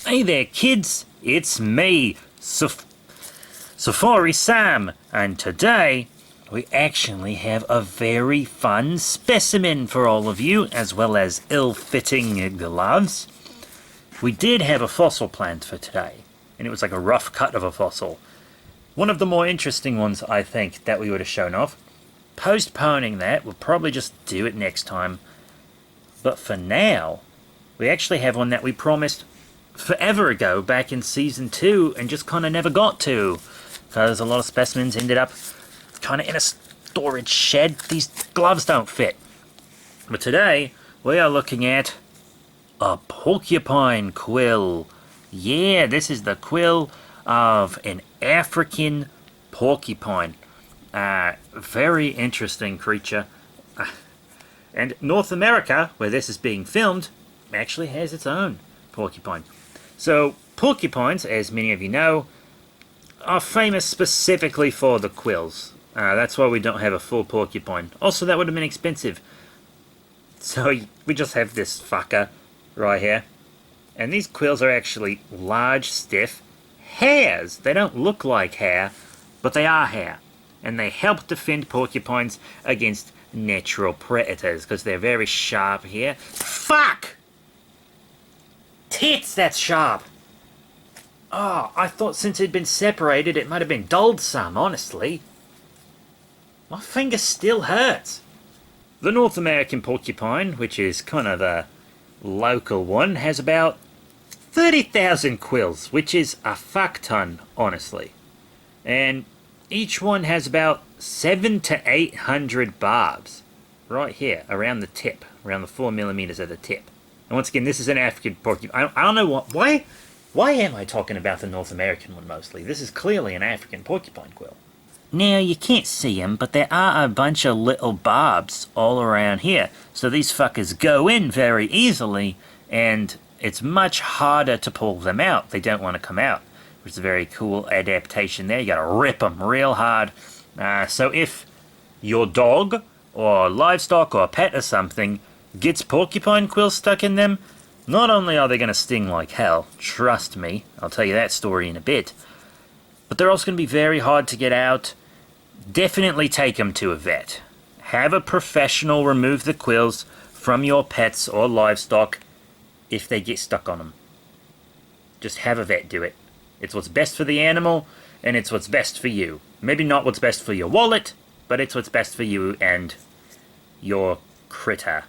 Hey there kids, it's me, Safari Sam, and today we actually have a very fun specimen for all of you, as well as ill-fitting gloves. We did have a fossil planned for today, and it was like a rough cut of a fossil. One of the more interesting ones, I think, that we would have shown off. Postponing that, we'll probably just do it next time. But for now, we actually have one that we promised forever ago, back in season 2, and just kind of never got to, because a lot of specimens ended up kind of in a storage shed. These gloves don't fit. But today we are looking at a porcupine quill. Yeah, this is the quill of an African porcupine. Very interesting creature. And North America, where this is being filmed, actually has its own porcupine. So, porcupines, as many of you know, are famous specifically for the quills. That's why we don't have a full porcupine. Also, that would have been expensive. So, we just have this fucker right here. And these quills are actually large, stiff hairs. They don't look like hair, but they are hair. And they help defend porcupines against natural predators, because they're very sharp here. Fuck! Tits, that's sharp! Oh, I thought since it'd been separated it might have been dulled some, honestly. My finger still hurts. The North American porcupine, which is kind of a local one, has about 30,000 quills, which is a fuck ton, honestly. And each one has about 700 to 800 barbs. Right here, around the tip, around the 4mm of the tip. And once again, this is an African porcupine. I don't know what... Why am I talking about the North American one mostly? This is clearly an African porcupine quill. Now, you can't see them, but there are a bunch of little barbs all around here. So these fuckers go in very easily, and it's much harder to pull them out. They don't want to come out, which is a very cool adaptation there. You gotta rip them real hard. So if your dog, or livestock, or pet or something gets porcupine quills stuck in them, not only are they going to sting like hell, trust me, I'll tell you that story in a bit, but they're also going to be very hard to get out. Definitely take them to a vet. Have a professional remove the quills from your pets or livestock if they get stuck on them. Just have a vet do it. It's what's best for the animal, and it's what's best for you. Maybe not what's best for your wallet, but it's what's best for you and your critter.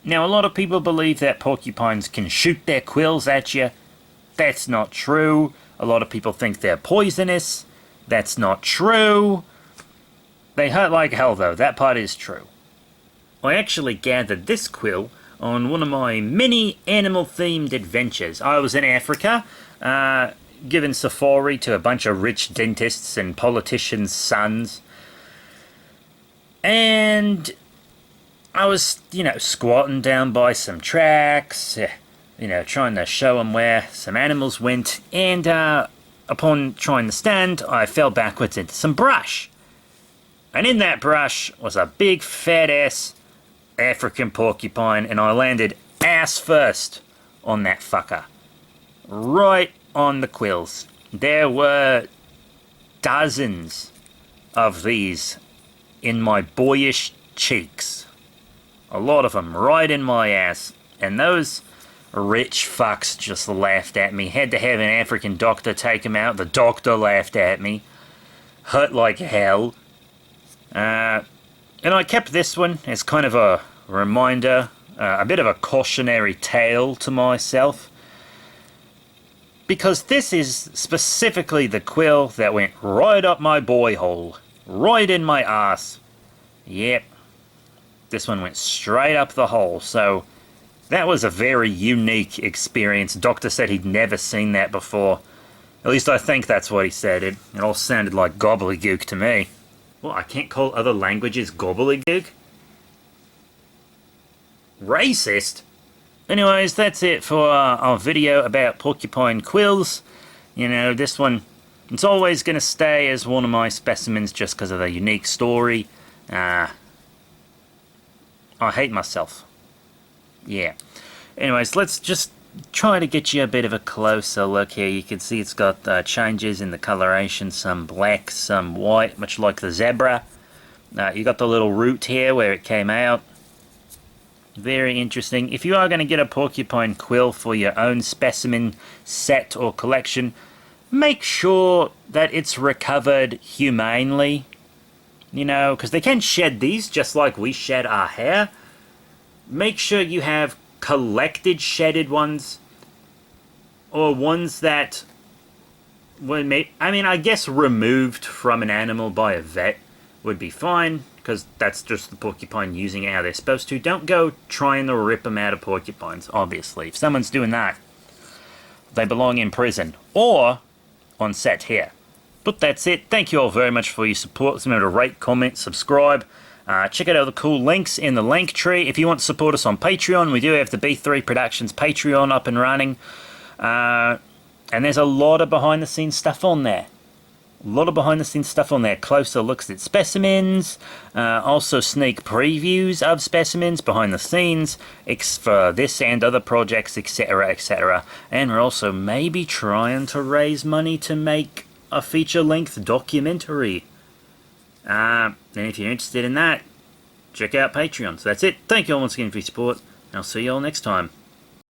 Now, a lot of people believe that porcupines can shoot their quills at you. That's not true. A lot of people think they're poisonous. That's not true. They hurt like hell, though. That part is true. I actually gathered this quill on one of my many animal-themed adventures. I was in Africa, giving safari to a bunch of rich dentists and politicians' sons. And I was, squatting down by some tracks, trying to show them where some animals went, and upon trying to stand, I fell backwards into some brush. And in that brush was a big fat-ass African porcupine, and I landed ass first on that fucker. Right on the quills. There were dozens of these in my boyish cheeks. A lot of them right in my ass. And those rich fucks just laughed at me. Had to have an African doctor take them out. The doctor laughed at me. Hurt like hell. And I kept this one as kind of a reminder, a bit of a cautionary tale to myself. Because this is specifically the quill that went right up my boy hole. Right in my ass. Yep. This one went straight up the hole, so that was a very unique experience. Doctor said he'd never seen that before. At least I think that's what he said. It all sounded like gobbledygook to me. Well, I can't call other languages gobbledygook? Racist? Anyways, that's it for our video about porcupine quills. This one, it's always going to stay as one of my specimens just because of the unique story. I hate myself. Yeah. Anyways, let's just try to get you a bit of a closer look here. You can see it's got changes in the coloration, some black, some white, much like the zebra. You got the little root here where it came out. Very interesting. If you are going to get a porcupine quill for your own specimen set or collection, make sure that it's recovered humanely. You know, because they can shed these just like we shed our hair. Make sure you have collected shedded ones, or ones that were made, I mean, I guess removed from an animal by a vet would be fine, because that's just the porcupine using it how they're supposed to. Don't go trying to rip them out of porcupines, obviously. If someone's doing that, they belong in prison, or on set here. But that's it. Thank you all very much for your support. Remember to rate, comment, subscribe. Check out all the cool links in the link tree. If you want to support us on Patreon, we do have the B3 Productions Patreon up and running. And there's a lot of behind the scenes stuff on there. Closer looks at specimens, also sneak previews of specimens behind the scenes for this and other projects, etc, etc. And we're also maybe trying to raise money to make a feature-length documentary. And if you're interested in that, check out Patreon. So that's it. Thank you all once again for your support. I'll see you all next time.